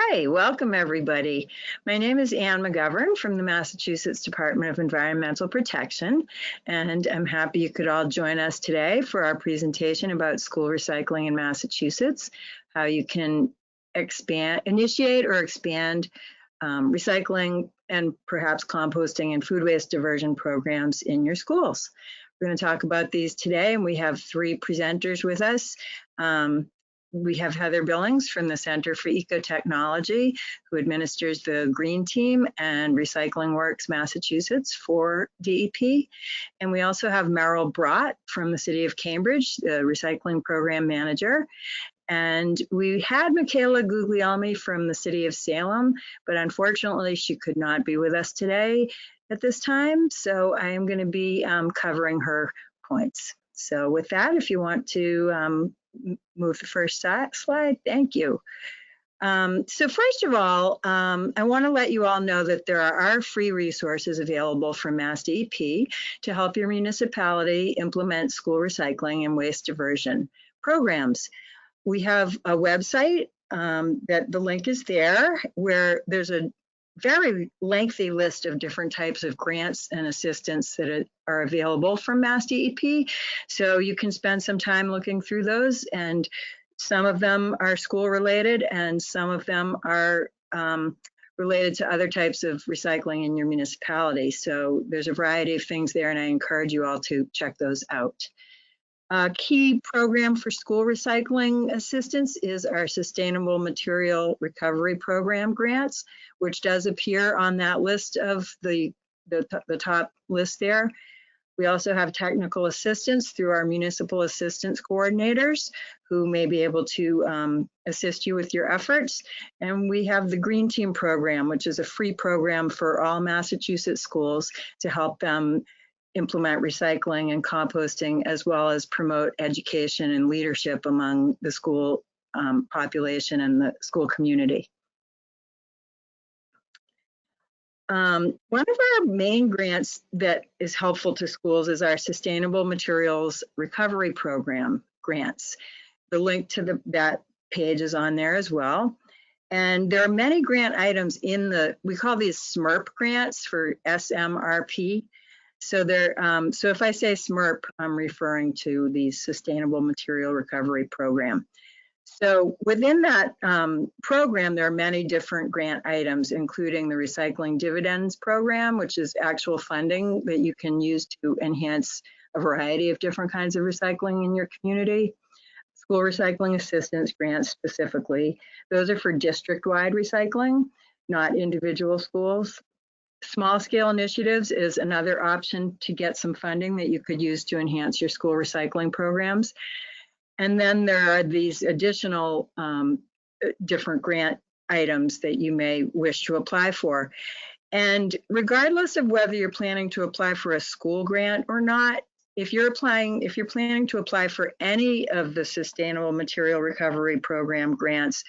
Hi, welcome everybody. My name is Anne McGovern from the Massachusetts Department of Environmental Protection, and I'm happy you could all join us today for our presentation about school recycling in Massachusetts, how you can initiate or expand recycling and perhaps composting and food waste diversion programs in your schools. We're going to talk about these today, and we have three presenters with us. We have Heather Billings from the Center for Ecotechnology, who administers the Green Team and Recycling Works Massachusetts for DEP. And we also have Merrill Brott from the City of Cambridge, the Recycling Program Manager. And we had Michaela Guglielmi from the City of Salem, but unfortunately she could not be with us today at this time. So I am going to be covering her points. So with that, if you want to move the first slide. Thank you. So first of all, I want to let you all know that there are free resources available from Mass DEP to help your municipality implement school recycling and waste diversion programs. We have a website that the link is there, where there's a very lengthy list of different types of grants and assistance that are available from Mass DEP. So you can spend some time looking through those, and some of them are school related and some of them are related to other types of recycling in your municipality. So there's a variety of things there, and I encourage you all to check those out. A key program for school recycling assistance is our Sustainable Material Recovery Program grants, which does appear on that list of the top list there. We also have technical assistance through our municipal assistance coordinators, who may be able to assist you with your efforts. And we have the Green Team program, which is a free program for all Massachusetts schools to help them implement recycling and composting, as well as promote education and leadership among the school population and the school community. One of our main grants that is helpful to schools is our Sustainable Materials Recovery Program grants. The link to that page is on there as well. And there are many grant items in we call these SMRP grants for SMRP. So so if I say SMRP, I'm referring to the Sustainable Material Recovery Program. So within that program, there are many different grant items, including the Recycling Dividends Program, which is actual funding that you can use to enhance a variety of different kinds of recycling in your community. School Recycling Assistance Grants specifically, those are for district-wide recycling, not individual schools. Small scale initiatives is another option to get some funding that you could use to enhance your school recycling programs. And then there are these additional different grant items that you may wish to apply for. And regardless of whether you're planning to apply for a school grant or not, if you're planning to apply for any of the Sustainable Material Recovery Program grants,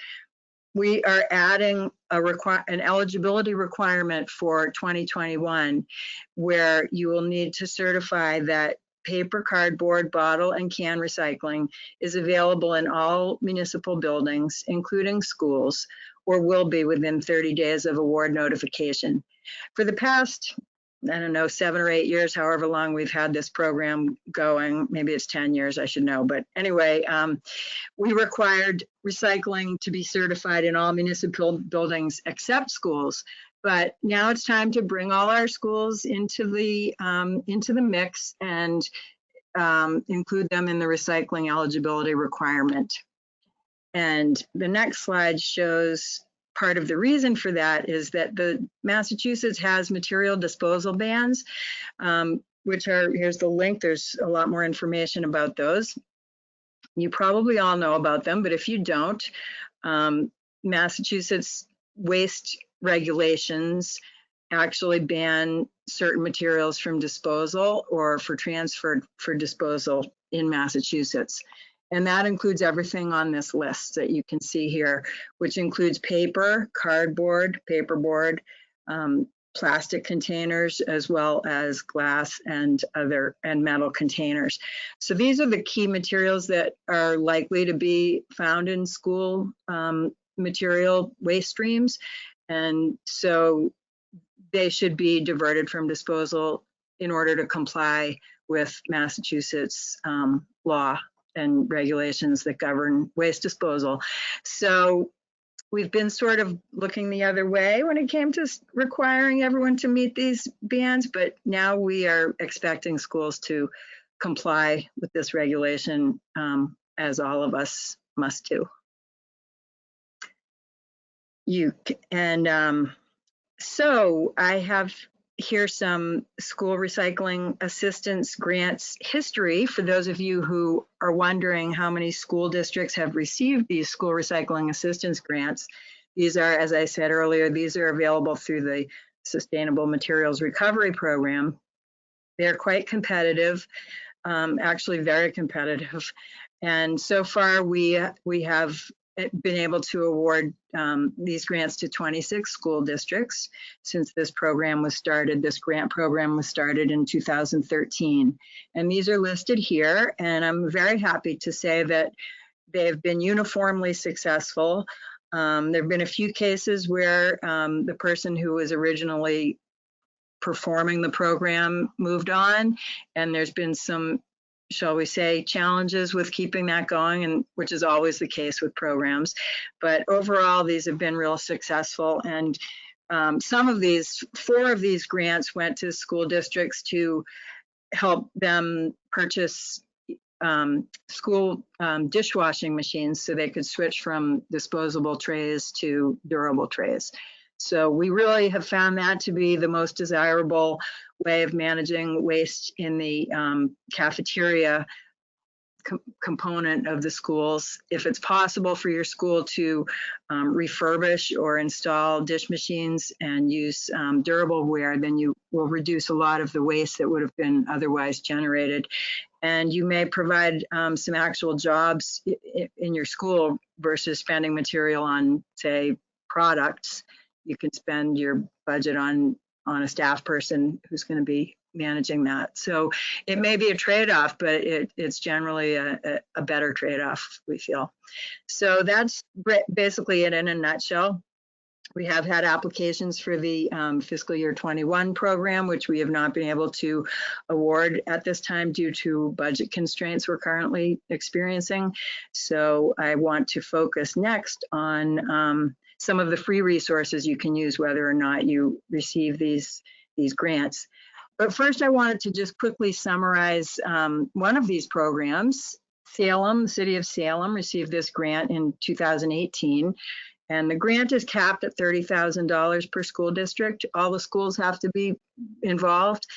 we are adding an eligibility requirement for 2021, where you will need to certify that paper, cardboard, bottle, and can recycling is available in all municipal buildings, including schools, or will be within 30 days of award notification. For the past, I don't know, 7 or 8 years, however long we've had this program going, maybe it's 10 years, I should know. But anyway, we required recycling to be certified in all municipal buildings except schools. But now it's time to bring all our schools into the mix and include them in the recycling eligibility requirement. And the next slide shows part of the reason for that is that the Massachusetts has material disposal bans, which are, here's the link, there's a lot more information about those. You probably all know about them, but if you don't, Massachusetts waste regulations actually ban certain materials from disposal or for transfer for disposal in Massachusetts. And that includes everything on this list that you can see here, which includes paper, cardboard, paperboard, plastic containers, as well as glass and metal containers. So these are the key materials that are likely to be found in school material waste streams. And so they should be diverted from disposal in order to comply with Massachusetts law and regulations that govern waste disposal. So we've been sort of looking the other way when it came to requiring everyone to meet these bans, but now we are expecting schools to comply with this regulation, as all of us must do. So I have here some school recycling assistance grants history for those of you who are wondering how many school districts have received these school recycling assistance grants. These are, as I said earlier, these are available through the Sustainable Materials Recovery Program. They're quite competitive, actually very competitive. And so far we have been able to award these grants to 26 school districts since this program was started. This grant program was started in 2013. And these are listed here, and I'm very happy to say that they've been uniformly successful. There have been a few cases where the person who was originally performing the program moved on, and there's been some, shall we say, challenges with keeping that going, and which is always the case with programs. But overall, these have been real successful. And some of these, 4 of these grants went to school districts to help them purchase school dishwashing machines so they could switch from disposable trays to durable trays. So we really have found that to be the most desirable way of managing waste in the cafeteria component of the schools. If it's possible for your school to refurbish or install dish machines and use durable ware, then you will reduce a lot of the waste that would have been otherwise generated. And you may provide some actual jobs in your school versus spending material on, say, products. You can spend your budget on a staff person who's going to be managing that. So it may be a trade-off, but it's generally a better trade-off, we feel. So that's basically it in a nutshell. We have had applications for the fiscal year 21 program, which we have not been able to award at this time due to budget constraints we're currently experiencing. So I want to focus next on some of the free resources you can use whether or not you receive these grants. But first, I wanted to just quickly summarize one of these programs. Salem, the city of Salem, received this grant in 2018. And the grant is capped at $30,000 per school district. All the schools have to be involved.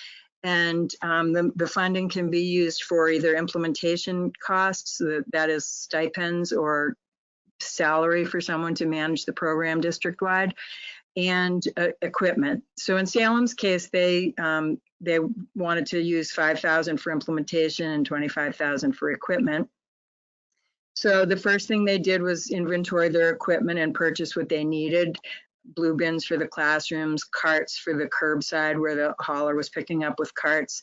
And the funding can be used for either implementation costs, that is stipends or salary for someone to manage the program district-wide, and equipment. So in Salem's case, they wanted to use $5,000 for implementation and $25,000 for equipment. So the first thing they did was inventory their equipment and purchase what they needed: blue bins for the classrooms, carts for the curbside where the hauler was picking up with carts.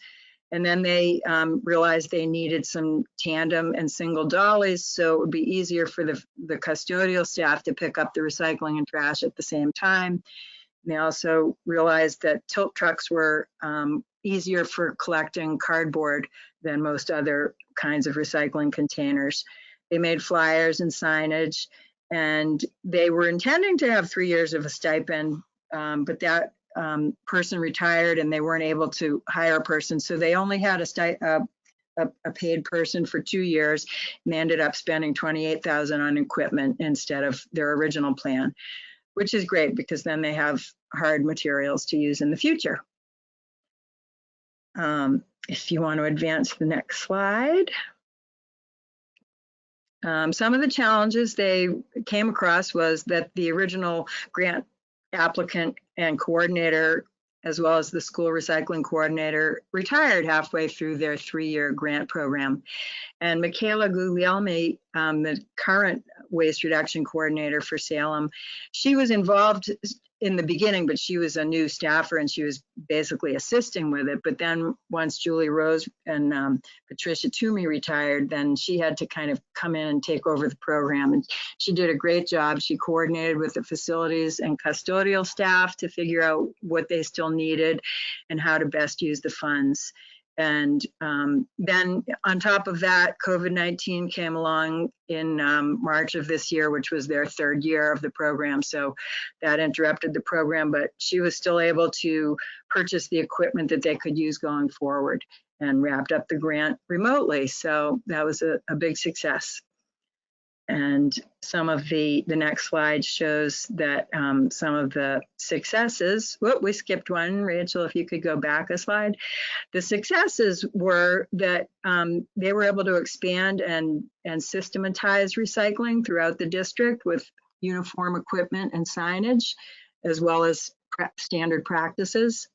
And then they realized they needed some tandem and single dollies, so it would be easier for the custodial staff to pick up the recycling and trash at the same time. They also realized that tilt trucks were easier for collecting cardboard than most other kinds of recycling containers. They made flyers and signage, and they were intending to have 3 years of a stipend, but that person retired and they weren't able to hire a person. So they only had a paid person for 2 years, and they ended up spending $28,000 on equipment instead of their original plan, which is great because then they have hard materials to use in the future. If you want to advance to the next slide. Some of the challenges they came across was that the original grant applicant and coordinator, as well as the school recycling coordinator, retired halfway through their 3-year grant program. And Michaela Guglielmi, the current waste reduction coordinator for Salem, she was involved in the beginning, but she was a new staffer and she was basically assisting with it. But then once Julie Rose and Patricia Toomey retired, then she had to kind of come in and take over the program. And she did a great job. She coordinated with the facilities and custodial staff to figure out what they still needed and how to best use the funds. And then on top of that, COVID-19 came along in March of this year, which was their third year of the program. So that interrupted the program, but she was still able to purchase the equipment that they could use going forward and wrapped up the grant remotely. So that was a big success. And some of the next slide shows that some of the successes, whoop, we skipped one. Rachel, if you could go back a slide. The successes were that they were able to expand and systematize recycling throughout the district with uniform equipment and signage, as well as standard practices.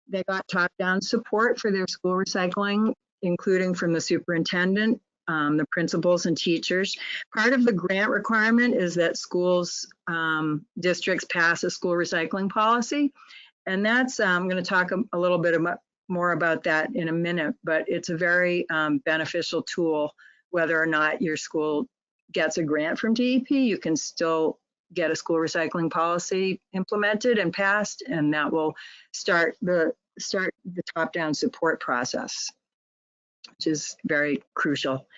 They got top-down support for their school recycling, including from the superintendent, the principals and teachers. Part of the grant requirement is that schools, districts pass a school recycling policy. And that's, I'm going to talk a little bit more about that in a minute, but it's a very beneficial tool. Whether or not your school gets a grant from DEP, you can still get a school recycling policy implemented and passed, and that will start the top-down support process, which is very crucial.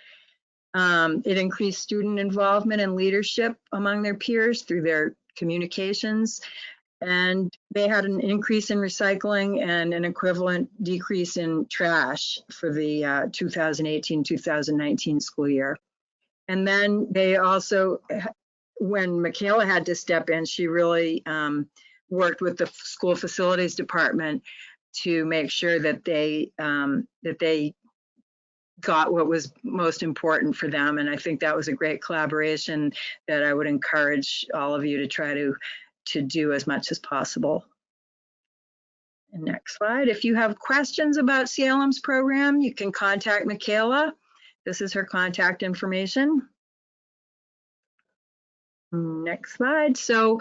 It increased student involvement and leadership among their peers through their communications, and they had an increase in recycling and an equivalent decrease in trash for the 2018-2019 school year. And then they also, when Michaela had to step in, she really worked with the school facilities department to make sure that they got what was most important for them. And I think that was a great collaboration that I would encourage all of you to try to do as much as possible. And next slide. If you have questions about CLM's program, you can contact Michaela. This is her contact information. Next slide. So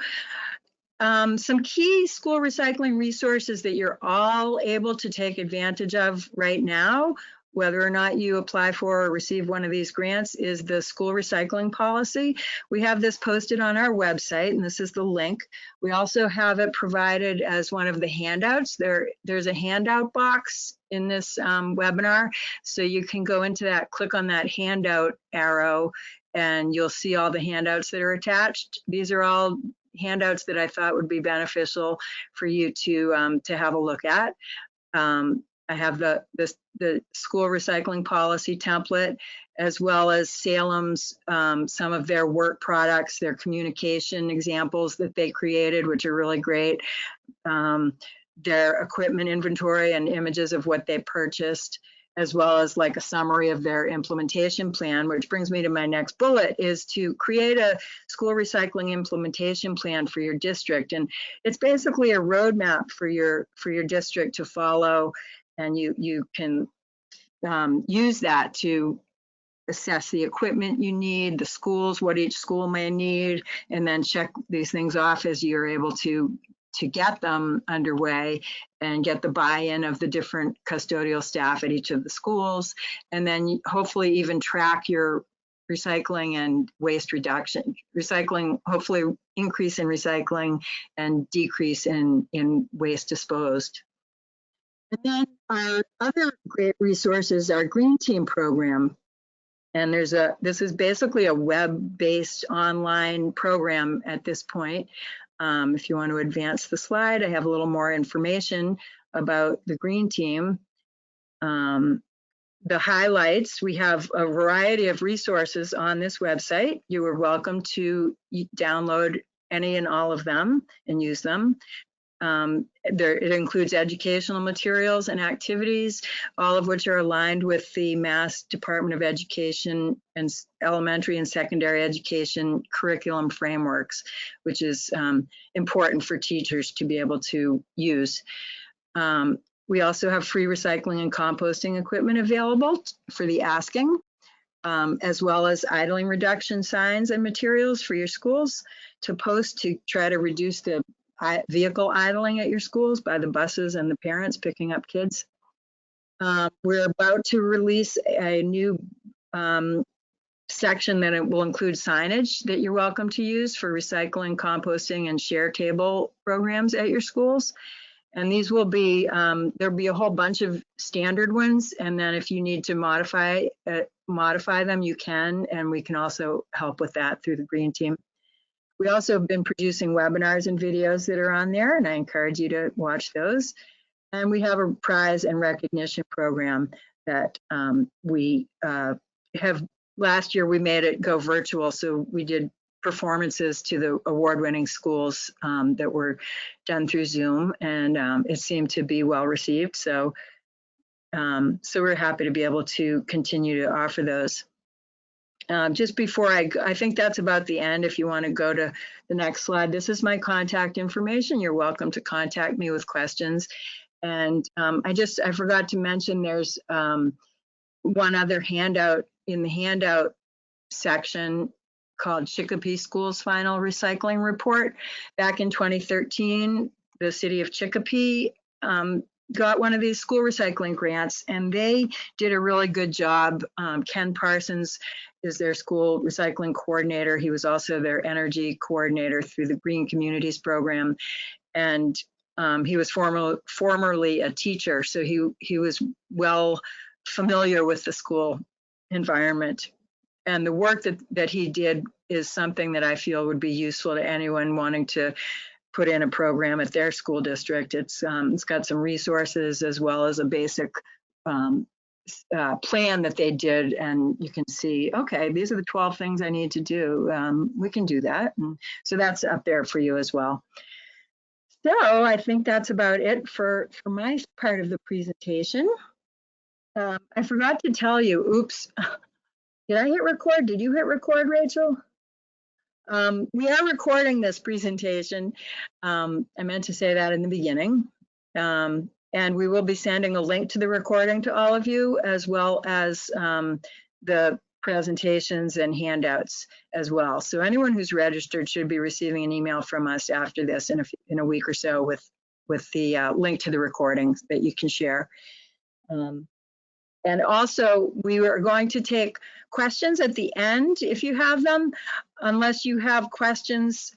some key school recycling resources that you're all able to take advantage of right now, whether or not you apply for or receive one of these grants, is the school recycling policy. We have this posted on our website, and this is the link. We also have it provided as one of the handouts. There's a handout box in this webinar, so you can go into that, click on that handout arrow, and you'll see all the handouts that are attached. These are all handouts that I thought would be beneficial for you to have a look at. I have the school recycling policy template, as well as Salem's, some of their work products, their communication examples that they created, which are really great. Their equipment inventory and images of what they purchased, as well as like a summary of their implementation plan, which brings me to my next bullet, is to create a school recycling implementation plan for your district. And it's basically a roadmap for your district to follow, and you can use that to assess the equipment you need, the schools, what each school may need, and then check these things off as you're able to get them underway and get the buy-in of the different custodial staff at each of the schools, and then hopefully even track your recycling and waste reduction. Recycling, hopefully increase in recycling and decrease in waste disposed. And then our other great resource is our Green Team program. And this is basically a web-based online program at this point. If you want to advance the slide, I have a little more information about the Green Team. The highlights, we have a variety of resources on this website. You are welcome to download any and all of them and use them. It includes educational materials and activities, all of which are aligned with the Mass Department of Education and elementary and secondary education curriculum frameworks, which is important for teachers to be able to use. We also have free recycling and composting equipment available for the asking, as well as idling reduction signs and materials for your schools to post to try to reduce the vehicle idling at your schools by the buses and the parents picking up kids. We're about to release a new section that it will include signage that you're welcome to use for recycling, composting, and share table programs at your schools. And these will be, there'll be a whole bunch of standard ones. And then if you need to modify them, you can, and we can also help with that through the Green Team. We also have been producing webinars and videos that are on there, and I encourage you to watch those. And we have a prize and recognition program that we have. Last year, we made it go virtual, so we did performances to the award-winning schools that were done through Zoom, and it seemed to be well received. So, so we're happy to be able to continue to offer those. Just before I think that's about the end. If you want to go to the next slide, this is my contact information. You're welcome to contact me with questions. And I forgot to mention there's one other handout in the handout section called Chicopee Schools Final Recycling Report. Back in 2013, the city of Chicopee got one of these school recycling grants, and they did a really good job. Ken Parsons is their school recycling coordinator. He was also their energy coordinator through the Green Communities program. And he was formerly a teacher, so he was well familiar with the school environment. And the work that he did is something that I feel would be useful to anyone wanting to put in a program at their school district. It's got some resources as well as a basic plan that they did, and you can see, okay, these are the 12 things I need to do. We can do that. And so that's up there for you as well. So I think that's about it for my part of the presentation. I forgot to tell you, oops, did I hit record? Did you hit record, Rachel? We are recording this presentation. I meant to say that in the beginning. And we will be sending a link to the recording to all of you, as well as the presentations and handouts as well. So anyone who's registered should be receiving an email from us after this in a week or so with the link to the recordings that you can share. And also, we are going to take questions at the end if you have them. Unless you have questions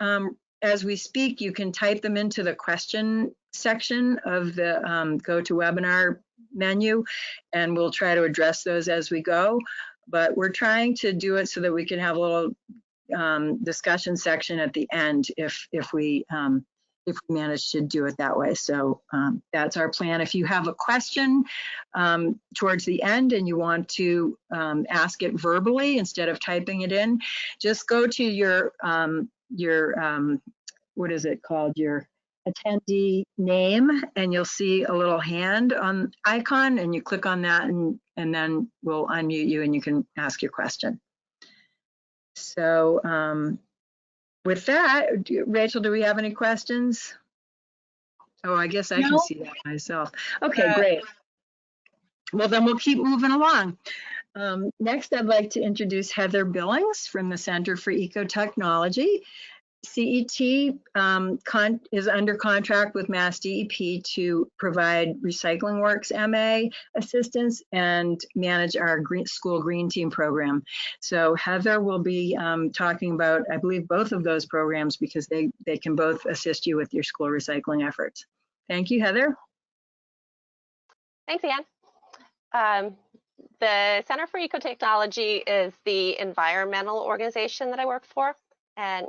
as we speak, you can type them into the question section of the GoToWebinar menu, and we'll try to address those as we go. But we're trying to do it so that we can have a little discussion section at the end if we manage to do it that way. So that's our plan. If you have a question towards the end and you want to ask it verbally instead of typing it in, just go to your what is it called? Your attendee name, and you'll see a little hand on icon, and you click on that, and then we'll unmute you and you can ask your question. So with that, Rachel, do we have any questions? Oh, I guess I can see that myself. Okay, great. Well, then we'll keep moving along. Next, I'd like to introduce Heather Billings from the Center for Ecotechnology. CET is under contract with Mass DEP to provide Recycling Works MA assistance and manage our school green team program. So Heather will be talking about, I believe, both of those programs because they can both assist you with your school recycling efforts. Thank you, Heather. Thanks, Anne. The Center for Ecotechnology is the environmental organization that I work for, and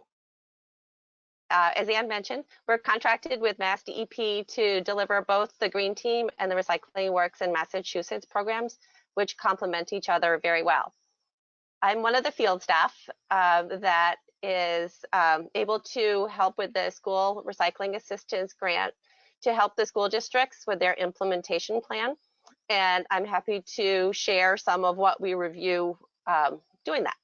as Anne mentioned, we're contracted with Mass DEP to deliver both the Green Team and the Recycling Works in Massachusetts programs, which complement each other very well. I'm one of the field staff that is able to help with the school recycling assistance grant to help the school districts with their implementation plan. And I'm happy to share some of what we review doing that.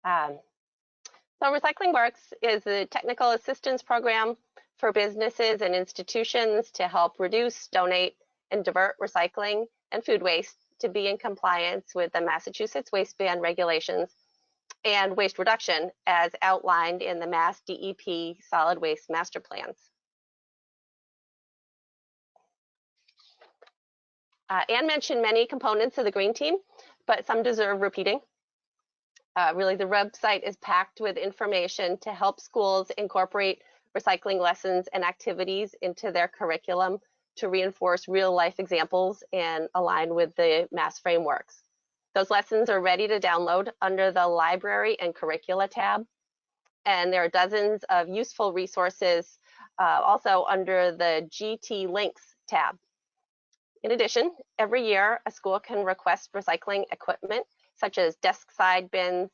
So Recycling Works is a technical assistance program for businesses and institutions to help reduce, donate, and divert recycling and food waste to be in compliance with the Massachusetts waste ban regulations and waste reduction as outlined in the Mass DEP solid waste master plans. Anne mentioned many components of the green team, but some deserve repeating. Really, the website is packed with information to help schools incorporate recycling lessons and activities into their curriculum to reinforce real-life examples and align with the Mass frameworks. Those lessons are ready to download under the Library and Curricula tab, and there are dozens of useful resources also under the GT Links tab. In addition, every year, a school can request recycling equipment such as desk side bins,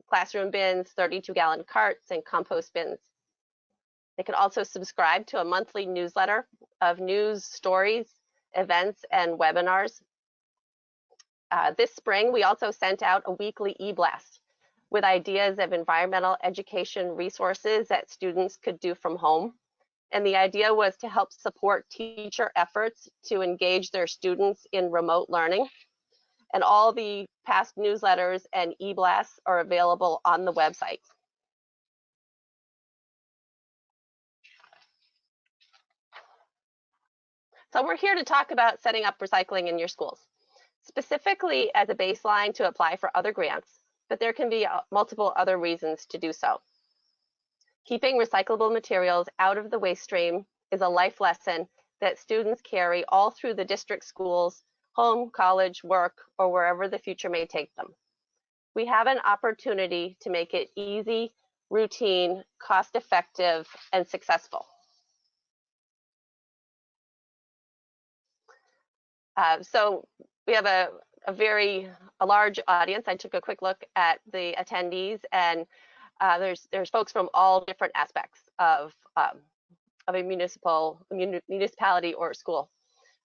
classroom bins, 32-gallon carts, and compost bins. They can also subscribe to a monthly newsletter of news, stories, events, and webinars. This spring, we also sent out a weekly e-blast with ideas of environmental education resources that students could do from home. And the idea was to help support teacher efforts to engage their students in remote learning. And all the past newsletters and e-blasts are available on the website. So we're here to talk about setting up recycling in your schools, specifically as a baseline to apply for other grants, but there can be multiple other reasons to do so. Keeping recyclable materials out of the waste stream is a life lesson that students carry all through the district schools, home, college, work, or wherever the future may take them. We have an opportunity to make it easy, routine, cost-effective, and successful. So we have a large audience. I took a quick look at the attendees, and there's folks from all different aspects of a municipality or school.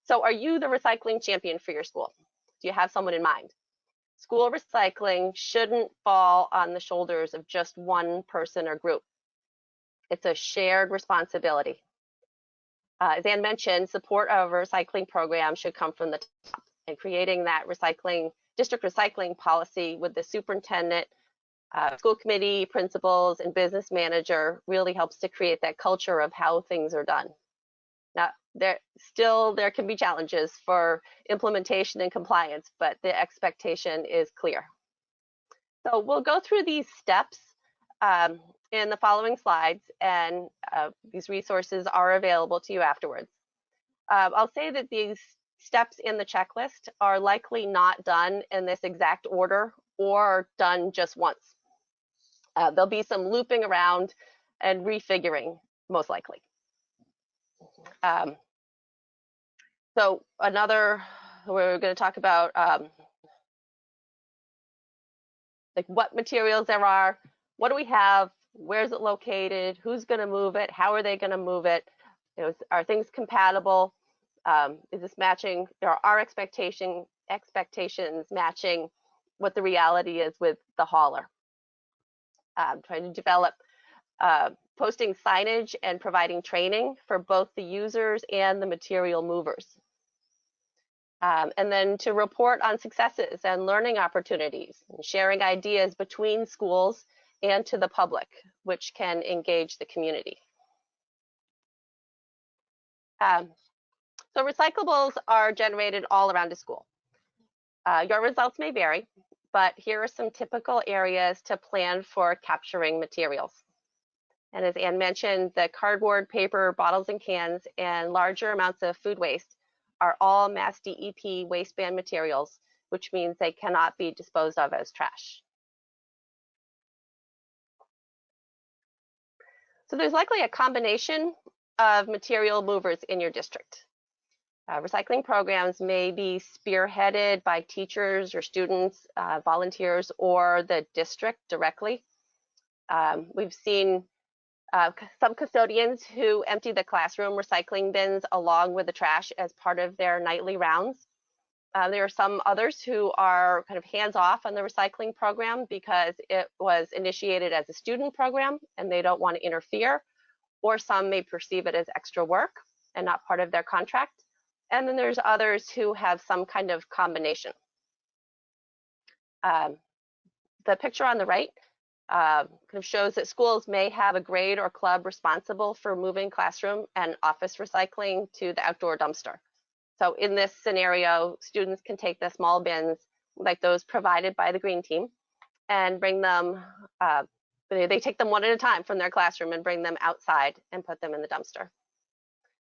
So are you the recycling champion for your school? Do you have someone in mind? School recycling shouldn't fall on the shoulders of just one person or group. It's a shared responsibility. As Anne mentioned, support of a recycling program should come from the top, and creating that district recycling policy with the superintendent, school committee, principals, and business manager really helps to create that culture of how things are done. Now, there can be challenges for implementation and compliance, but the expectation is clear. So we'll go through these steps in the following slides, and these resources are available to you afterwards. I'll say that these steps in the checklist are likely not done in this exact order or done just once. There'll be some looping around and refiguring, most likely. So we're going to talk about like what materials there are, what do we have, where's it located, who's going to move it, how are they going to move it, are things compatible, is this matching, are expectations matching what the reality is with the hauler. Trying to develop posting signage and providing training for both the users and the material movers. And then to report on successes and learning opportunities, and sharing ideas between schools and to the public, which can engage the community. So recyclables are generated all around a school. Your results may vary, but here are some typical areas to plan for capturing materials. And as Anne mentioned, the cardboard, paper, bottles and cans, and larger amounts of food waste are all Mass DEP waste ban materials, which means they cannot be disposed of as trash. So there's likely a combination of material movers in your district. Recycling programs may be spearheaded by teachers or students, volunteers, or the district directly. We've seen some custodians who empty the classroom recycling bins along with the trash as part of their nightly rounds. There are some others who are kind of hands-off on the recycling program because it was initiated as a student program and they don't want to interfere, or some may perceive it as extra work and not part of their contract. And then there's others who have some kind of combination. The the picture on the right kind of shows that schools may have a grade or club responsible for moving classroom and office recycling to the outdoor dumpster. So in this scenario, students can take the small bins like those provided by the green team and bring them, they take them one at a time from their classroom and bring them outside and put them in the dumpster.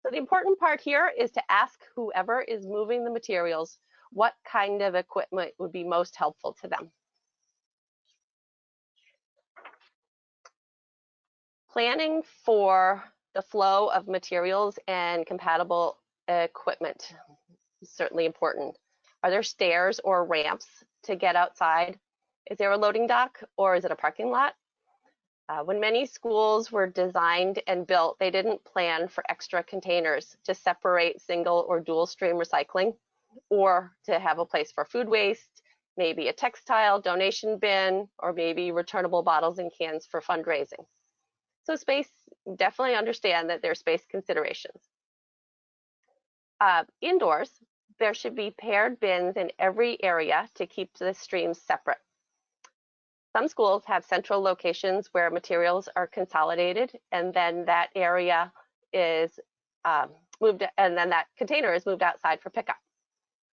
So the important part here is to ask whoever is moving the materials what kind of equipment would be most helpful to them. Planning for the flow of materials and compatible equipment is certainly important. Are there stairs or ramps to get outside? Is there a loading dock or is it a parking lot? When many schools were designed and built, they didn't plan for extra containers to separate single or dual stream recycling, or to have a place for food waste, maybe a textile donation bin, or maybe returnable bottles and cans for fundraising. So space, definitely understand that there's space considerations. Indoors, there should be paired bins in every area to keep the streams separate. Some schools have central locations where materials are consolidated, and then that area is moved, and then that container is moved outside for pickup.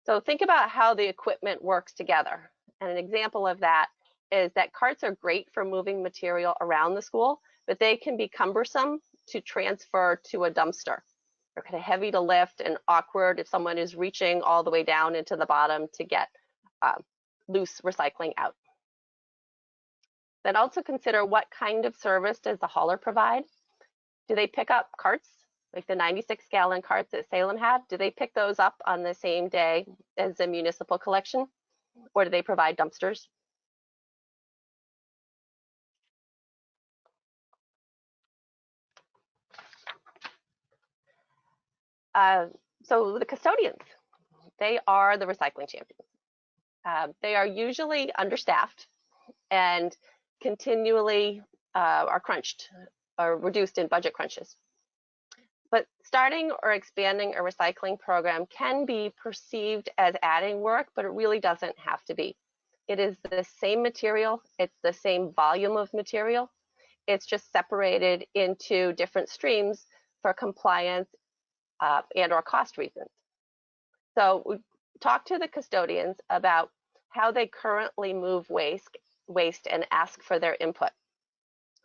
So think about how the equipment works together. And an example of that is that carts are great for moving material around the school, but they can be cumbersome to transfer to a dumpster. They're kind of heavy to lift and awkward if someone is reaching all the way down into the bottom to get loose recycling out. Then also consider what kind of service does the hauler provide? Do they pick up carts, like the 96-gallon carts that Salem had? Do they pick those up on the same day as the municipal collection? Or do they provide dumpsters? So the custodians, they are the recycling champions. They are usually understaffed and continually are crunched or reduced in budget crunches. But starting or expanding a recycling program can be perceived as adding work, but it really doesn't have to be. It is the same material, it's the same volume of material, it's just separated into different streams for compliance and or cost reasons. So we talk to the custodians about how they currently move waste and ask for their input.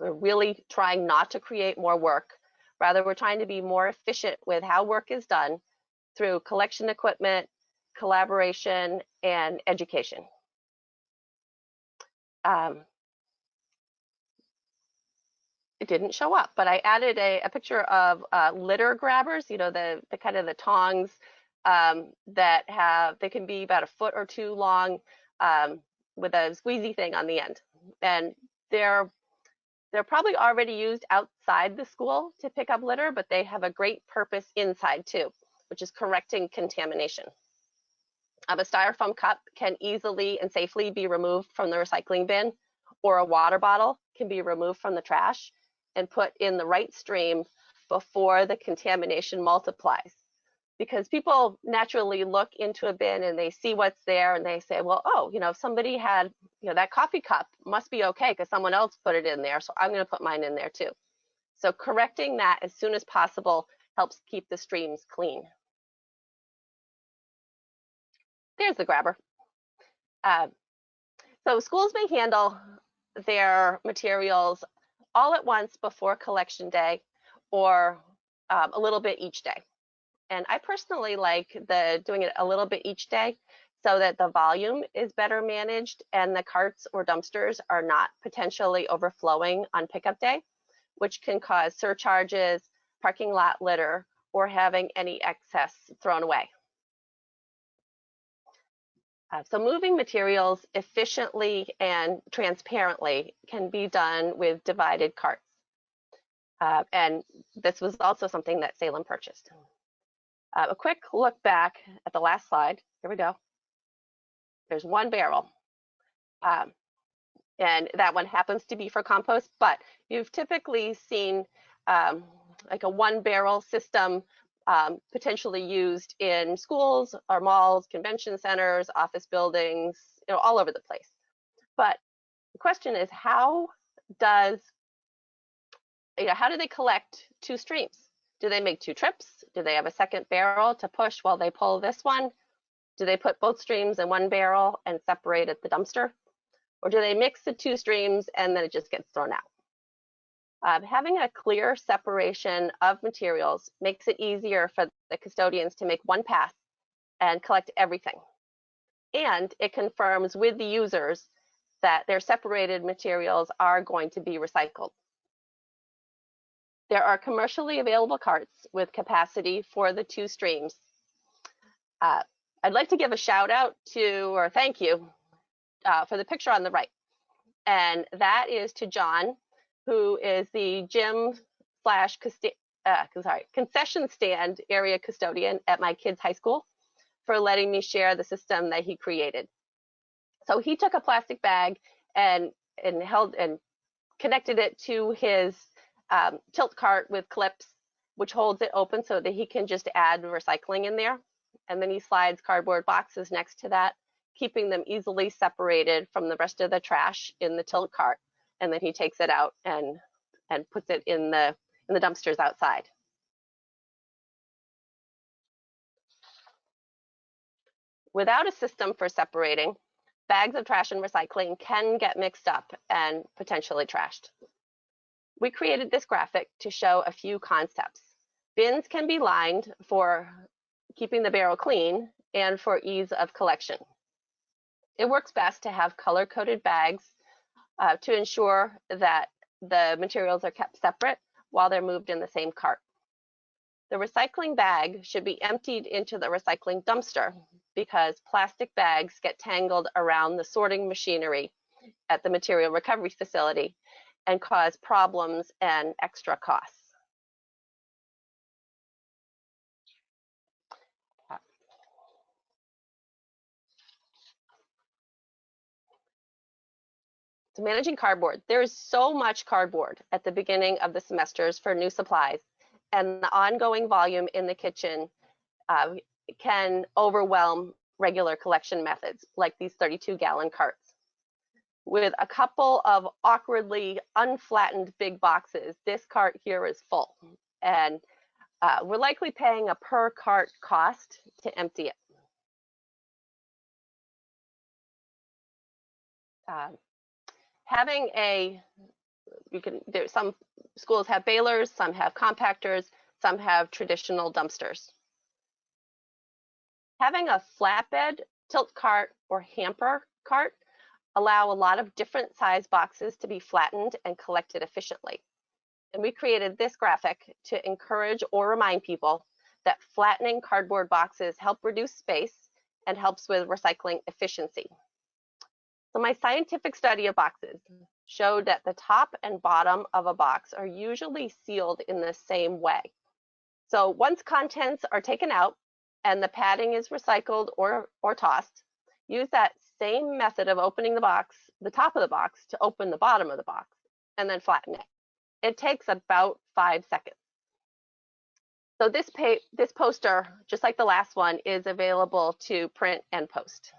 We're really trying not to create more work. Rather, we're trying to be more efficient with how work is done through collection equipment, collaboration, and education. It didn't show up, but I added a picture of litter grabbers, you know, the kind of the tongs they can be about 1 foot or 2 long with a squeezy thing on the end. And they're probably already used outside the school to pick up litter, but they have a great purpose inside too, which is correcting contamination. A styrofoam cup can easily and safely be removed from the recycling bin, or a water bottle can be removed from the trash and put in the right stream before the contamination multiplies. Because people naturally look into a bin and they see what's there and they say, well, oh, you know, if somebody had, you know, that coffee cup must be okay because someone else put it in there, so I'm going to put mine in there too. So correcting that as soon as possible helps keep the streams clean. There's the grabber. So schools may handle their materials all at once before collection day, or a little bit each day. And I personally like doing it a little bit each day so that the volume is better managed and the carts or dumpsters are not potentially overflowing on pickup day, which can cause surcharges, parking lot litter, or having any excess thrown away. So moving materials efficiently and transparently can be done with divided carts. And this was also something that Salem purchased. A quick look back at the last slide. Here we go. There's one barrel. And that one happens to be for compost, but you've typically seen like a 1-barrel system potentially used in schools or malls, convention centers, office buildings, you know, all over the place. But the question is, how do they collect two streams? Do they make two trips? Do they have a second barrel to push while they pull this one? Do they put both streams in one barrel and separate at the dumpster? Or do they mix the two streams and then it just gets thrown out? Having a clear separation of materials makes it easier for the custodians to make one pass and collect everything. And it confirms with the users that their separated materials are going to be recycled. There are commercially available carts with capacity for the two streams. I'd like to give a shout out to, or thank you, for the picture on the right. And that is to John, who is the gym slash concession stand area custodian at my kids' high school, for letting me share the system that he created. So he took a plastic bag and connected it to his tilt cart with clips, which holds it open so that he can just add recycling in there. And then he slides cardboard boxes next to that, keeping them easily separated from the rest of the trash in the tilt cart. And then he takes it out and puts it in the dumpsters outside. Without a system for separating, bags of trash and recycling can get mixed up and potentially trashed. We created this graphic to show a few concepts. Bins can be lined for keeping the barrel clean and for ease of collection. It works best to have color-coded bags to ensure that the materials are kept separate while they're moved in the same cart. The recycling bag should be emptied into the recycling dumpster because plastic bags get tangled around the sorting machinery at the material recovery facility and cause problems and extra costs. So managing cardboard. There is so much cardboard at the beginning of the semesters for new supplies, and the ongoing volume in the kitchen can overwhelm regular collection methods like these 32-gallon carts. With a couple of awkwardly unflattened big boxes, this cart here is full, and we're likely paying a per cart cost to empty it. Some schools have balers, some have compactors, some have traditional dumpsters. Having a flatbed, tilt cart, or hamper cart allow a lot of different size boxes to be flattened and collected efficiently. And we created this graphic to encourage or remind people that flattening cardboard boxes help reduce space and helps with recycling efficiency. So my scientific study of boxes showed that the top and bottom of a box are usually sealed in the same way. So once contents are taken out and the padding is recycled or tossed, use that same method of opening the box, the top of the box, to open the bottom of the box and then flatten it. It takes about 5 seconds. So this poster, just like the last one, is available to print and post.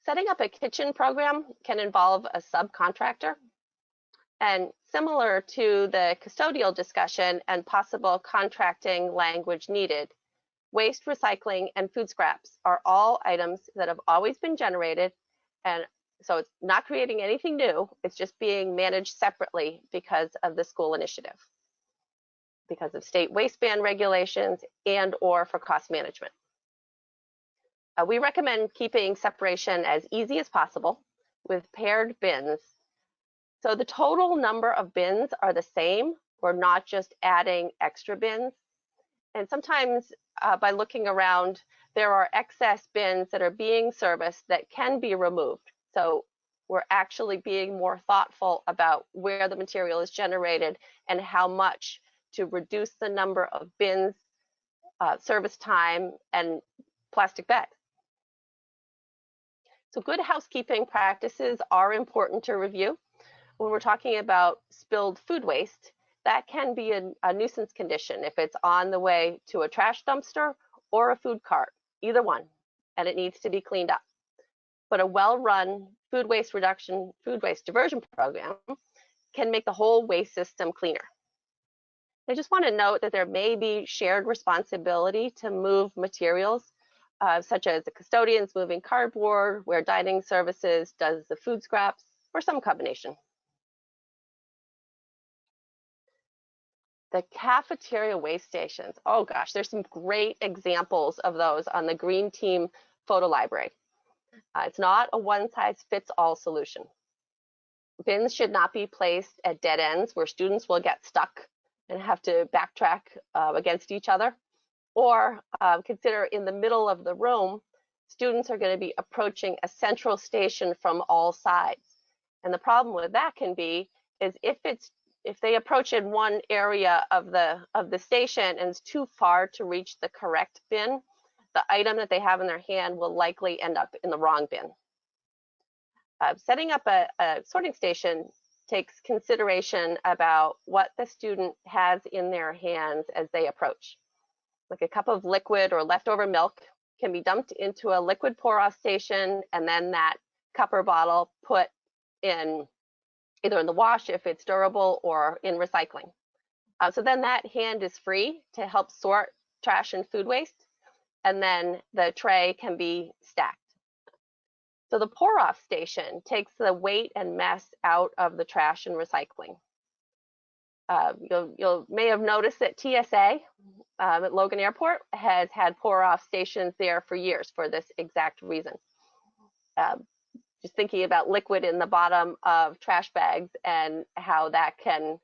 Setting up a kitchen program can involve a subcontractor. And similar to the custodial discussion and possible contracting language needed, waste, recycling, and food scraps are all items that have always been generated, and so it's not creating anything new, it's just being managed separately because of the school initiative, because of state waste ban regulations and or for cost management. We recommend keeping separation as easy as possible with paired bins. So the total number of bins are the same. We're not just adding extra bins. And sometimes by looking around, there are excess bins that are being serviced that can be removed. So we're actually being more thoughtful about where the material is generated and how much to reduce the number of bins, service time, and plastic bags. So good housekeeping practices are important to review. When we're talking about spilled food waste, that can be a nuisance condition if it's on the way to a trash dumpster or a food cart, either one, and it needs to be cleaned up. but a well-run food waste diversion program can make the whole waste system cleaner. I just want to note that there may be shared responsibility to move materials, such as the custodians moving cardboard, where dining services does the food scraps, or some combination. The cafeteria waste stations. Oh gosh, there's some great examples of those on the Green Team photo library. It's not a one-size-fits-all solution. Bins should not be placed at dead ends where students will get stuck and have to backtrack against each other. Or consider in the middle of the room, students are going to be approaching a central station from all sides. And the problem with that can be is if they approach in one area of the station and it's too far to reach the correct bin, the item that they have in their hand will likely end up in the wrong bin. Setting up a sorting station takes consideration about what the student has in their hands as they approach. Like a cup of liquid or leftover milk can be dumped into a liquid pour-off station, and then that cup or bottle put in either in the wash if it's durable or in recycling. So then that hand is free to help sort trash and food waste, and then the tray can be stacked. So the pour-off station takes the weight and mess out of the trash and recycling. You may have noticed that TSA at Logan Airport has had pour-off stations there for years for this exact reason. Just thinking about liquid in the bottom of trash bags and how that can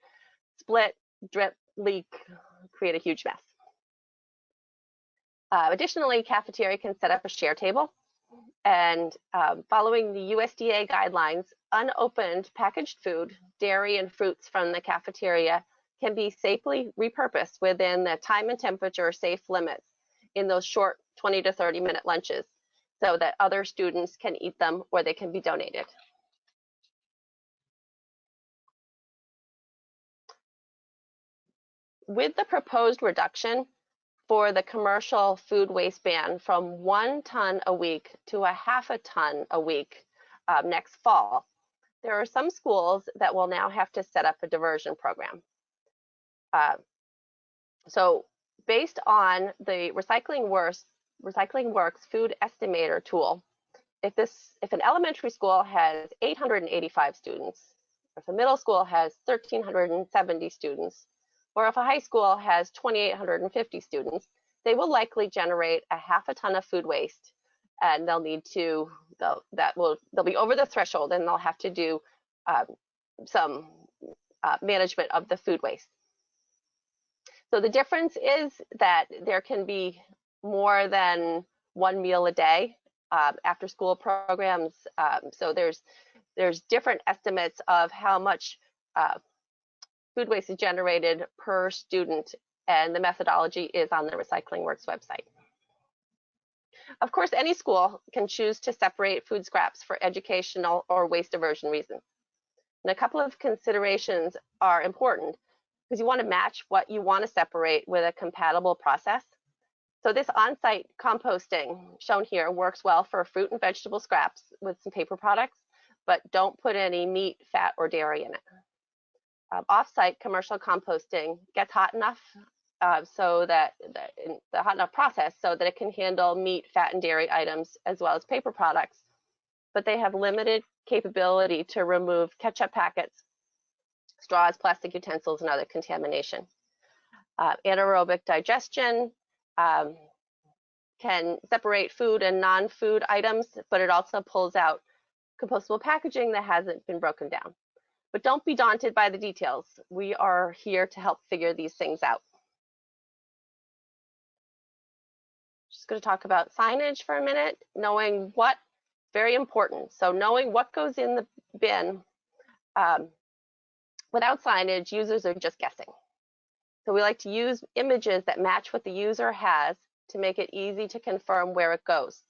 split, drip, leak, create a huge mess. Additionally, cafeteria can set up a share table, and following the USDA guidelines, unopened packaged food, dairy, and fruits from the cafeteria can be safely repurposed within the time and temperature safe limits in those short 20 to 30-minute lunches so that other students can eat them or they can be donated. With the proposed reduction for the commercial food waste ban from 1 ton a week to a half a ton a week next fall, there are some schools that will now have to set up a diversion program. So based on the Recycling Works food estimator tool, if an elementary school has 885 students, if a middle school has 1,370 students, or if a high school has 2,850 students, they will likely generate a half a ton of food waste, and they'll be over the threshold, and they'll have to do some management of the food waste. So the difference is that there can be more than one meal a day after school programs. So there's different estimates of how much food waste is generated per student, and the methodology is on the Recycling Works website. Of course, any school can choose to separate food scraps for educational or waste diversion reasons. And a couple of considerations are important because you want to match what you want to separate with a compatible process. So this on-site composting shown here works well for fruit and vegetable scraps with some paper products, but don't put any meat, fat, or dairy in it. Off-site commercial composting gets hot enough so that the hot enough process so that it can handle meat, fat, and dairy items as well as paper products, but they have limited capability to remove ketchup packets, straws, plastic utensils, and other contamination. Anaerobic digestion can separate food and non-food items, but it also pulls out compostable packaging that hasn't been broken down. But don't be daunted by the details. We are here to help figure these things out. Just going to talk about signage for a minute, knowing what, very important. So knowing what goes in the bin. Without signage, users are just guessing. So we like to use images that match what the user has to make it easy to confirm where it goes.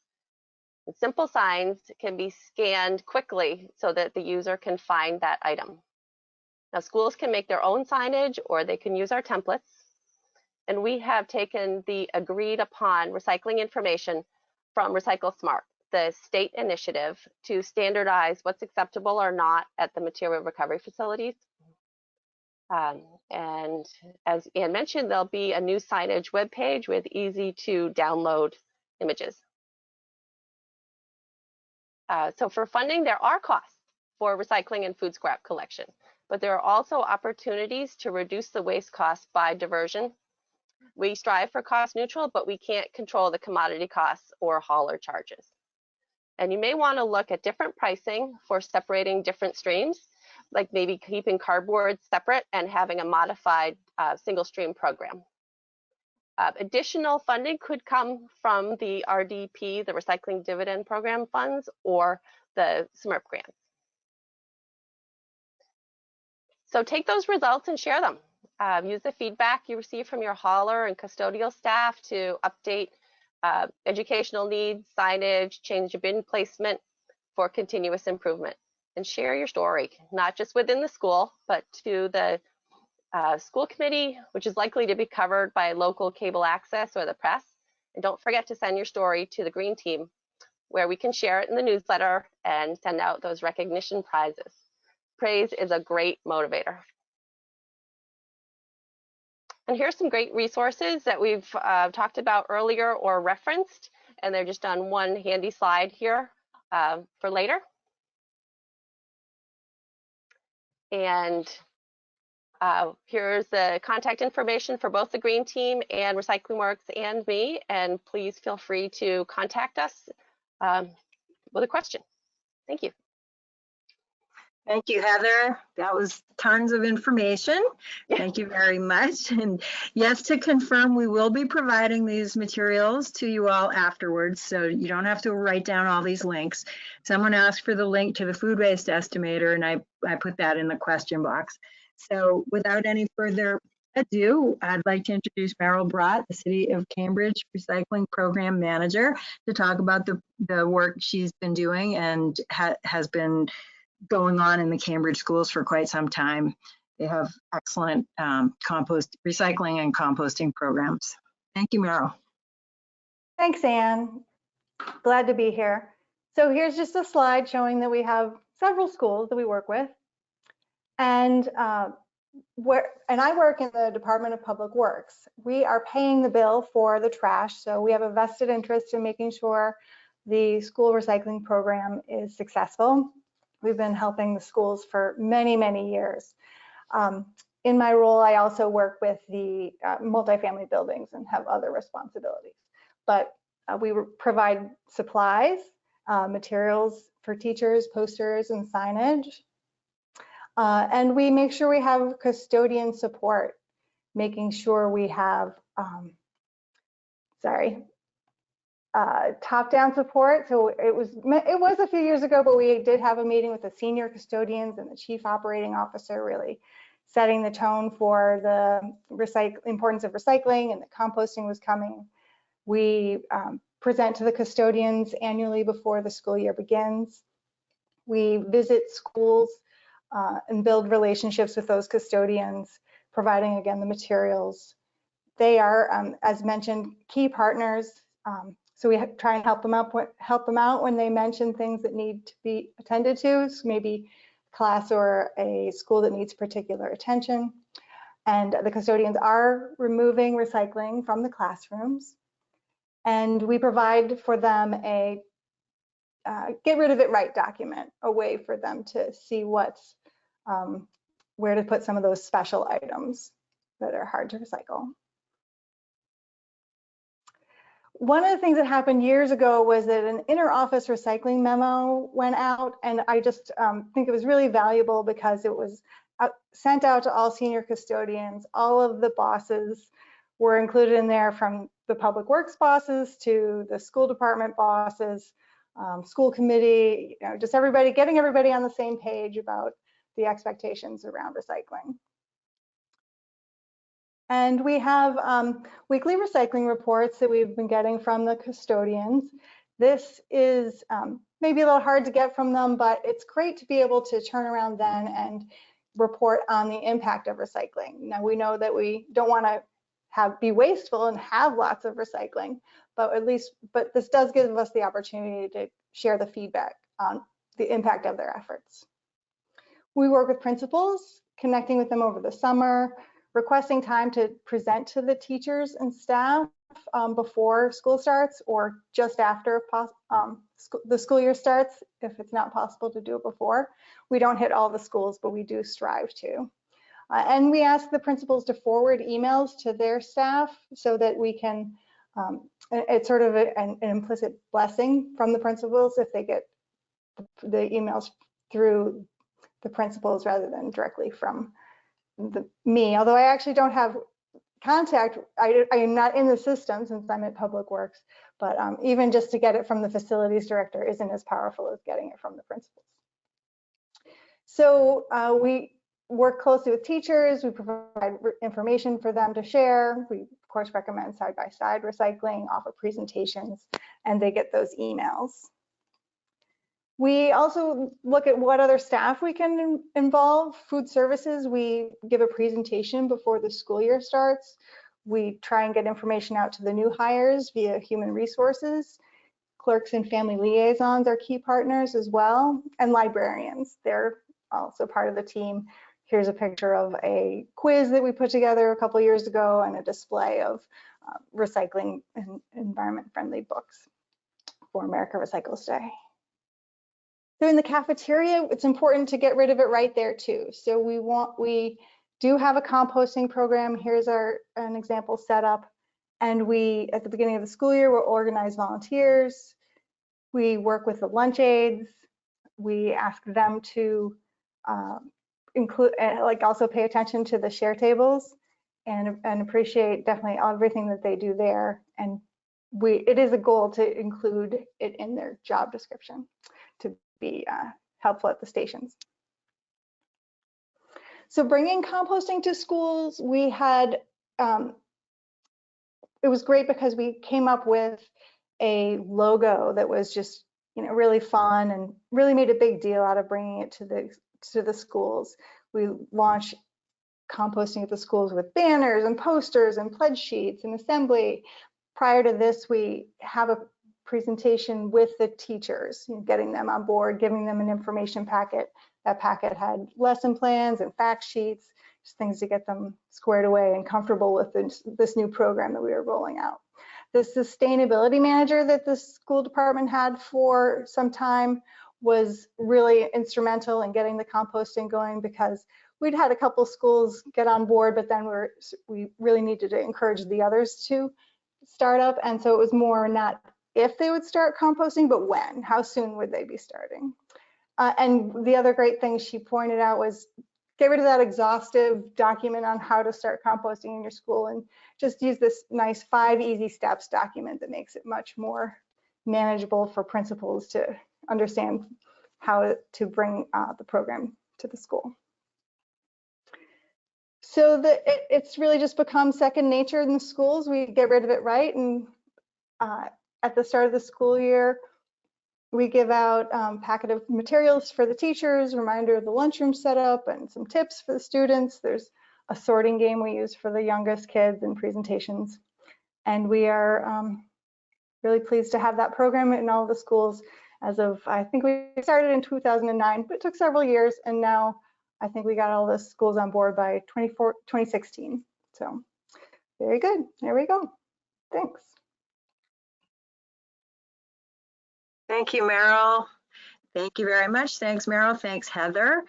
And simple signs can be scanned quickly so that the user can find that item. Now, schools can make their own signage or they can use our templates. And we have taken the agreed upon recycling information from Recycle Smart. the state initiative to standardize what's acceptable or not at the material recovery facilities. And as Ann mentioned, there'll be a new signage webpage with easy to download images. So for funding, there are costs for recycling and food scrap collection, but there are also opportunities to reduce the waste costs by diversion. We strive for cost neutral, but we can't control the commodity costs or hauler charges. And you may want to look at different pricing for separating different streams, like maybe keeping cardboard separate and having a modified single stream program. Additional funding could come from the RDP, the Recycling Dividend Program funds, or the SMRF grants. So take those results and share them. Use the feedback you receive from your hauler and custodial staff to update educational needs, signage, change of bin placement for continuous improvement. And share your story, not just within the school, but to the school committee, which is likely to be covered by local cable access or the press. And don't forget to send your story to the Green Team, where we can share it in the newsletter and send out those recognition prizes. Praise is a great motivator. And here's some great resources that we've talked about earlier or referenced, and they're just on one handy slide here for later. And here's the contact information for both the Green Team and Recycling Works and me, and please feel free to contact us with a question. Thank you. Thank you, Heather. That was tons of information. Thank you very much. And yes, to confirm, we will be providing these materials to you all afterwards, so you don't have to write down all these links. Someone asked for the link to the food waste estimator, and I put that in the question box. So without any further ado, I'd like to introduce Meryl Brott, the City of Cambridge Recycling Program Manager, to talk about the work she's been doing and has been going on in the Cambridge schools for quite some time. They have excellent recycling and composting programs. Thank you, Meryl. Thanks, Anne. Glad to be here. So here's just a slide showing that we have several schools that we work with. And I work in the Department of Public Works. We are paying the bill for the trash, so we have a vested interest in making sure the school recycling program is successful. We've been helping the schools for many, many years. In my role, I also work with the multifamily buildings and have other responsibilities. But we provide supplies, materials for teachers, posters, and signage. And we make sure we have custodian support, making sure we have, top-down support. So it was a few years ago, but we did have a meeting with the senior custodians and the chief operating officer, really setting the tone for the importance of recycling, and the composting was coming. We present to the custodians annually before the school year begins. We visit schools and build relationships with those custodians, providing, again, the materials. They are, as mentioned, key partners. So we try and help them out when they mention things that need to be attended to, so maybe a class or a school that needs particular attention. And the custodians are removing recycling from the classrooms. And we provide for them a get rid of it right document, a way for them to see what's where to put some of those special items that are hard to recycle. One of the things that happened years ago was that an inter-office recycling memo went out, and I just think it was really valuable because it was sent out to all senior custodians. All of the bosses were included in there, from the public works bosses to the school department bosses, school committee, just everybody, getting everybody on the same page about the expectations around recycling. And we have weekly recycling reports that we've been getting from the custodians. This is maybe a little hard to get from them, but it's great to be able to turn around then and report on the impact of recycling. Now, we know that we don't want to be wasteful and have lots of recycling, but this does give us the opportunity to share the feedback on the impact of their efforts. We work with principals, connecting with them over the summer, requesting time to present to the teachers and staff before school starts or just after the school year starts, if it's not possible to do it before. We don't hit all the schools, but we do strive to. And we ask the principals to forward emails to their staff so that we can, it's sort of an implicit blessing from the principals if they get the emails through the principals rather than directly from me. Although I actually don't have contact, I am not in the system since I'm at Public Works, but even just to get it from the facilities director isn't as powerful as getting it from the principals. So we work closely with teachers, we provide information for them to share. We of course recommend side-by-side recycling, offer presentations, and they get those emails. We also look at what other staff we can involve. Food services, we give a presentation before the school year starts. We try and get information out to the new hires via human resources. Clerks and family liaisons are key partners as well, and librarians. They're also part of the team. Here's a picture of a quiz that we put together a couple years ago and a display of recycling and environment-friendly books for America Recycles Day. So in the cafeteria, it's important to get rid of it right there too. So we do have a composting program. Here's an example setup. And we, at the beginning of the school year, we'll organize volunteers. We work with the lunch aides. We ask them to include, also pay attention to the share tables and appreciate definitely everything that they do there. And it is a goal to include it in their job description to be helpful at the stations. So bringing composting to schools, we had, it was great because we came up with a logo that was just, really fun and really made a big deal out of bringing it to the schools. We launched composting at the schools with banners and posters and pledge sheets and assembly. Prior to this, we have a presentation with the teachers, getting them on board, giving them an information packet. That packet had lesson plans and fact sheets, just things to get them squared away and comfortable with this new program that we were rolling out. The sustainability manager that the school department had for some time was really instrumental in getting the composting going because we'd had a couple schools get on board, but then we really needed to encourage the others to start up. And so it was more not if they would start composting, but when, how soon would they be starting? And the other great thing she pointed out was get rid of that exhaustive document on how to start composting in your school and just use this nice 5 easy steps document that makes it much more manageable for principals to understand how to bring the program to the school. So it's really just become second nature in the schools. We get rid of it right, and at the start of the school year, we give out a packet of materials for the teachers, reminder of the lunchroom setup, and some tips for the students. There's a sorting game we use for the youngest kids and presentations. And we are really pleased to have that program in all the schools as of, I think we started in 2009, but it took several years. And now I think we got all the schools on board by 2016. So very good. There we go. Thanks. Thank you, Meryl. Thank you very much. Thanks, Meryl. Thanks, Heather.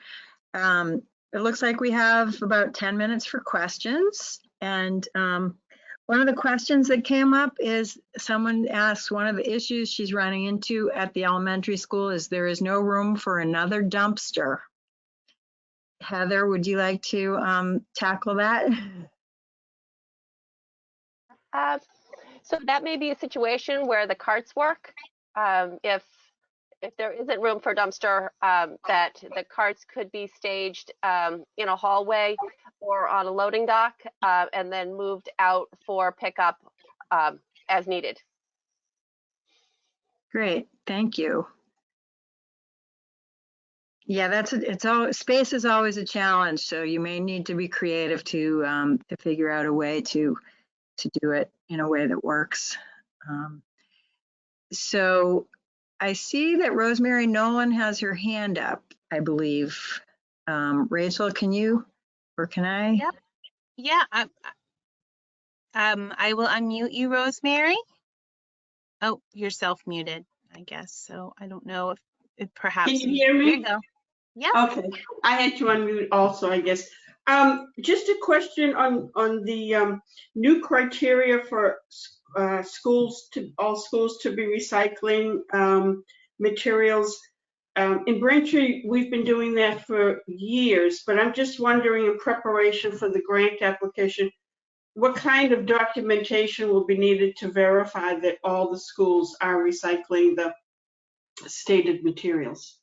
It looks like we have about 10 minutes for questions. And one of the questions that came up is someone asked one of the issues she's running into at the elementary school is there is no room for another dumpster. Heather, would you like to tackle that? So that may be a situation where the carts work. If there isn't room for dumpster, that the carts could be staged in a hallway or on a loading dock and then moved out for pickup as needed. Great, thank you. Yeah, space is always a challenge, so you may need to be creative to figure out a way to to do it in a way that works. So I see that Rosemary Nolan has her hand up, I believe. Rachel, can you, or can I? Yep. Yeah, I will unmute you, Rosemary. Oh, you're self-muted, I guess. So I don't know if perhaps. Can you hear me? There you go. Yeah. Okay, I had to unmute also, I guess. Just a question on the new criteria for all schools to be recycling materials. In Braintree, we've been doing that for years, but I'm just wondering, in preparation for the grant application, what kind of documentation will be needed to verify that all the schools are recycling the stated materials?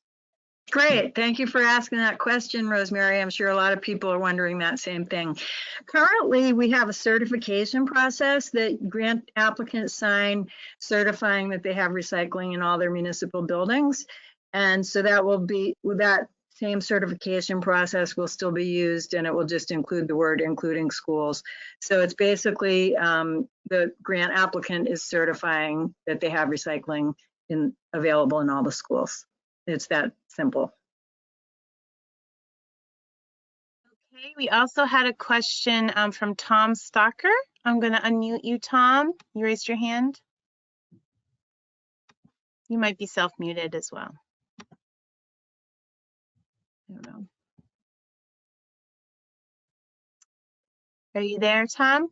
Great. Thank you for asking that question, Rosemary. I'm sure a lot of people are wondering that same thing. Currently, we have a certification process that grant applicants sign certifying that they have recycling in all their municipal buildings. And so that same certification process will still be used, and it will just include the word including schools. So it's basically the grant applicant is certifying that they have recycling available in all the schools. It's that simple. Okay, we also had a question from Tom Stalker. I'm going to unmute you, Tom. You raised your hand. You might be self-muted as well. I don't know. Are you there, Tom?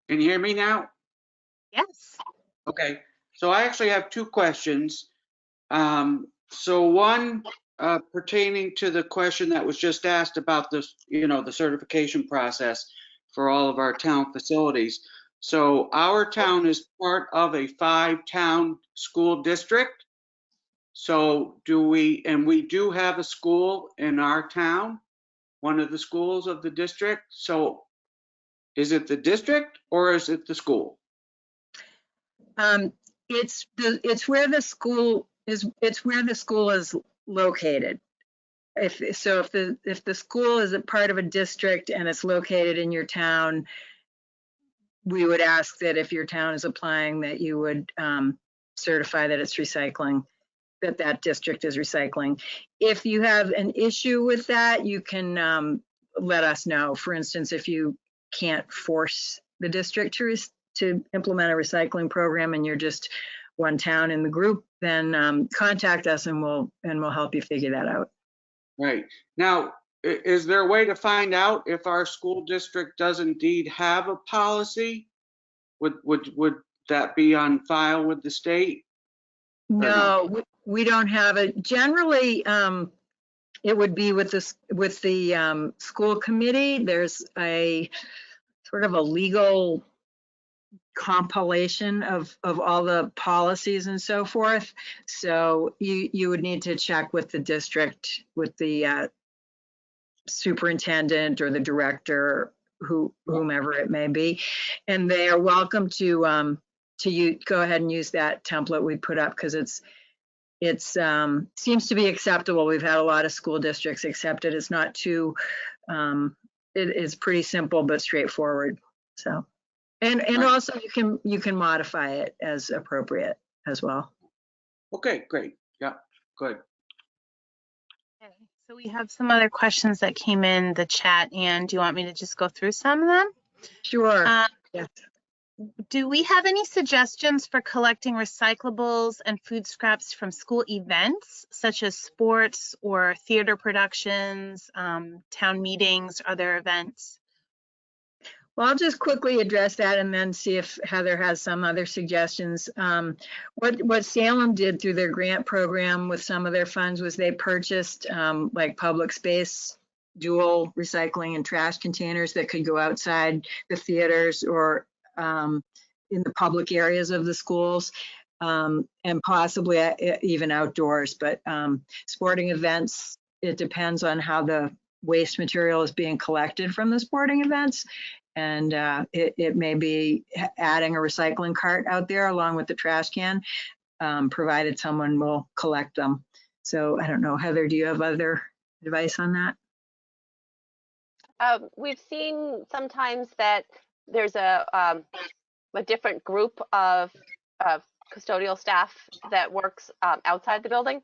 Can you hear me now? Yes. Okay, so I actually have two questions. So one pertaining to the question that was just asked about this, the certification process for all of our town facilities. So our town is part of a 5-town school district. So we do have a school in our town, one of the schools of the district. So is it the district or is it the school? It's where the school is located. If the school is a part of a district and it's located in your town, we would ask that if your town is applying that you would certify that it's recycling, that district is recycling. If you have an issue with that, you can let us know. For instance, if you can't force the district to implement a recycling program and you're just one town in the group, then contact us and we'll help you figure that out. Right. Now, is there a way to find out if our school district does indeed have a policy? Would that be on file with the state? No, we don't have it. Generally, it would be with the school committee. There's a sort of a legal compilation of all the policies and so forth. So you would need to check with the district, with the superintendent or the director, whomever it may be, and they are welcome to go ahead and use that template we put up, because it seems to be acceptable. We've had a lot of school districts accept it. It's not too it is pretty simple but straightforward. So and Right. Also you can modify it as appropriate as well. Okay, great. Yeah, good. Okay. So we have some other questions that came in the chat, and do you want me to just go through some of them? Sure. Yes. Do we have any suggestions for collecting recyclables and food scraps from school events, such as sports or theater productions, town meetings, other events? Well, I'll just quickly address that and then see if Heather has some other suggestions. What Salem did through their grant program with some of their funds was they purchased like public space dual recycling and trash containers that could go outside the theaters or in the public areas of the schools, and possibly even outdoors. But sporting events, it depends on how the waste material is being collected from the sporting events. And it may be adding a recycling cart out there along with the trash can, provided someone will collect them. So I don't know, Heather, do you have other advice on that? We've seen sometimes that there's a different group of custodial staff that works outside the building.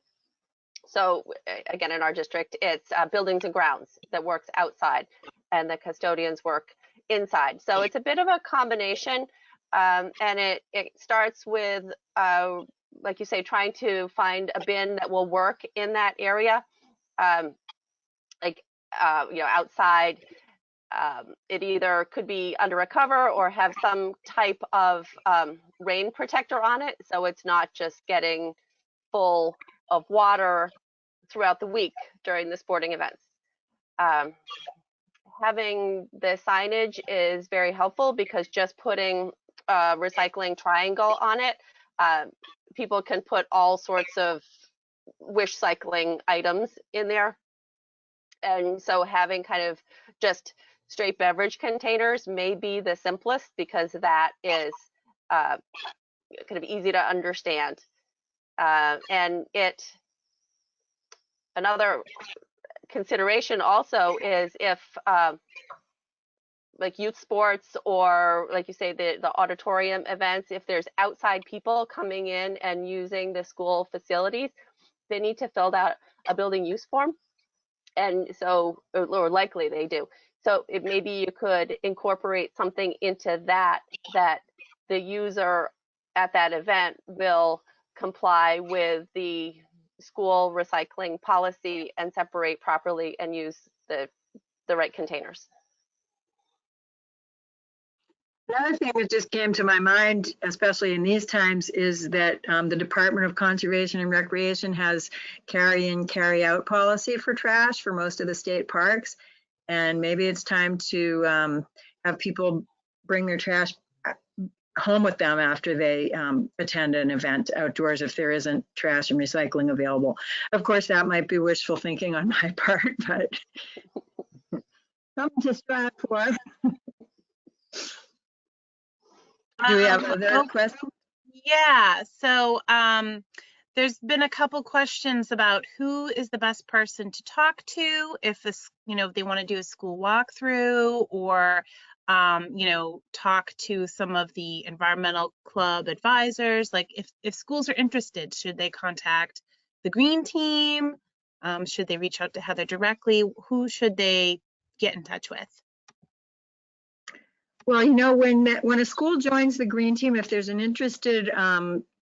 So again, in our district, it's buildings and grounds that works outside, and the custodians work inside. So it's a bit of a combination, and it starts with, like you say, trying to find a bin that will work in that area, outside. It either could be under a cover or have some type of rain protector on it, so it's not just getting full of water throughout the week during the sporting events. Having the signage is very helpful, because just putting a recycling triangle on it, people can put all sorts of wish cycling items in there. And so having kind of just straight beverage containers may be the simplest, because that is kind of easy to understand. And another consideration also is if like youth sports, or like you say, the auditorium events, if there's outside people coming in and using the school facilities, they need to fill out a building use form. And so, or likely they do. So maybe you could incorporate something into that the user at that event will comply with the school recycling policy and separate properly and use the right containers. Another thing that just came to my mind, especially in these times, is that the Department of Conservation and Recreation has carry in, carry out policy for trash for most of the state parks. And maybe it's time to have people bring their trash home with them after they attend an event outdoors if there isn't trash and recycling available. Of course, that might be wishful thinking on my part, but something to strive for. Do we have other questions? Yeah, so there's been a couple questions about who is the best person to talk to if this, if they want to do a school walkthrough, or talk to some of the environmental club advisors. Like if schools are interested, should they contact the green team? Should they reach out to Heather directly? Who should they get in touch with? Well, when a school joins the green team, if there's an interested,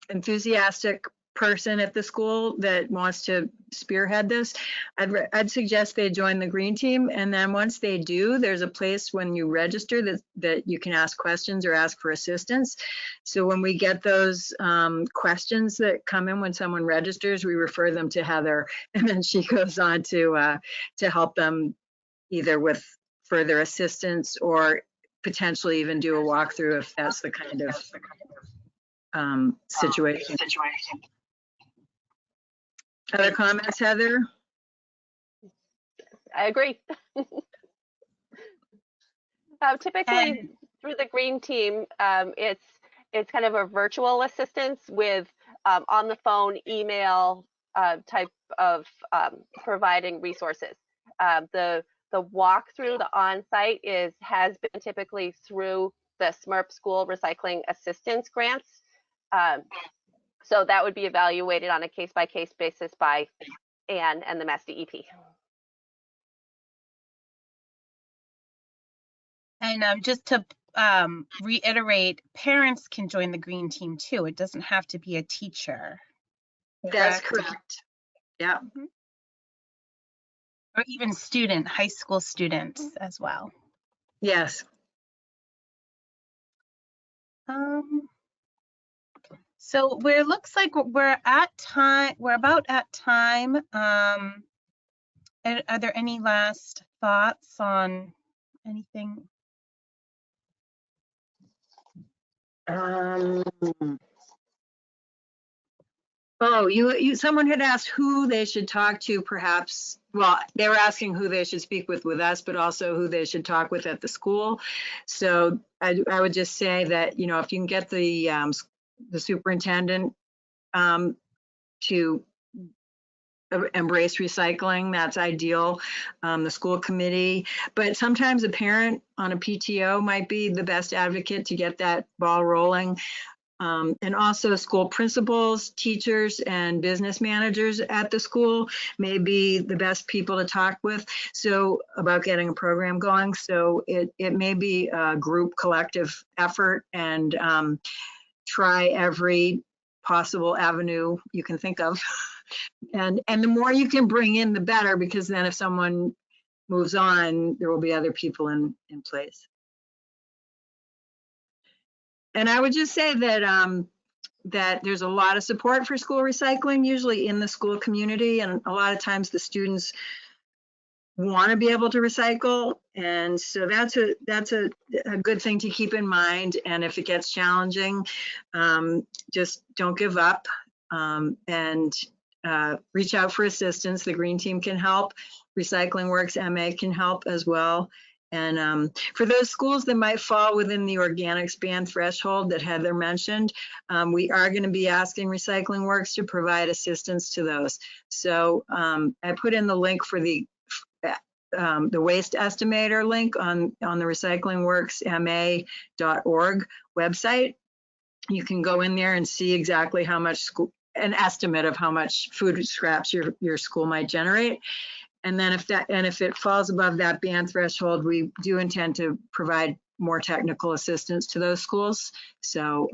enthusiastic person at the school that wants to spearhead this, I'd suggest they join the green team. And then once they do, there's a place when you register that you can ask questions or ask for assistance. So when we get those questions that come in when someone registers, we refer them to Heather, and then she goes on to help them either with further assistance or potentially even do a walkthrough if that's the kind of situation. Other comments, Heather? I agree. Typically, through the green team, it's kind of a virtual assistance with on the phone, email type of providing resources. The walkthrough, the on-site has been typically through the SMERP School Recycling Assistance Grants. So that would be evaluated on a case-by-case basis by Anne and the Mass DEP. And just to reiterate, parents can join the green team too. It doesn't have to be a teacher. That's correct. Yeah. Mm-hmm. Or even high school students as well. Yes. So looks like we're at time. We're about at time. Are there any last thoughts on anything? Someone had asked who they should talk to, perhaps. Well, they were asking who they should speak with us, but also who they should talk with at the school. So I would just say that, if you can get the superintendent to embrace recycling, that's ideal. The school committee, but sometimes a parent on a PTO might be the best advocate to get that ball rolling. And also school principals, teachers, and business managers at the school may be the best people to talk with. So about getting a program going. So it may be a group collective effort, and try every possible avenue you can think of. And the more you can bring in, the better, because then if someone moves on, there will be other people in place. And I would just say that that there's a lot of support for school recycling, usually in the school community, and a lot of times the students want to be able to recycle, and so that's a good thing to keep in mind. And if it gets challenging, just don't give up, and reach out for assistance. The Green Team can help. Recycling Works MA can help as well. And for those schools that might fall within the organics ban threshold that Heather mentioned, we are going to be asking Recycling Works to provide assistance to those. So I put in the link for the waste estimator link on the recyclingworksma.org website. You can go in there and see exactly how much an estimate of how much food scraps your school might generate. And then if it falls above that ban threshold, we do intend to provide more technical assistance to those schools. So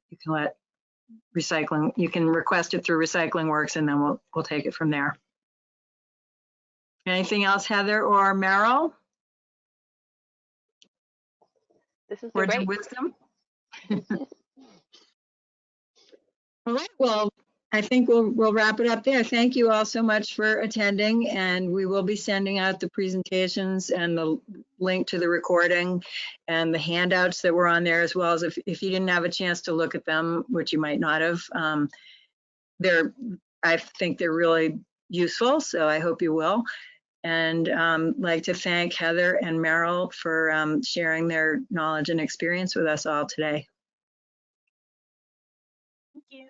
you can request it through Recycling Works, and then we'll take it from there. Anything else, Heather or Meryl? This is Words of great. wisdom? All right, well, I think we'll wrap it up there. Thank you all so much for attending, and we will be sending out the presentations and the link to the recording and the handouts that were on there, as well as if you didn't have a chance to look at them, which you might not have. I think they're really useful, so I hope you will. And like to thank Heather and Meryl for sharing their knowledge and experience with us all today. Thank you.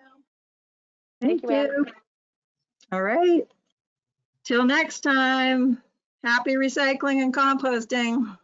Thank you, Ann. All right. Till next time. Happy recycling and composting.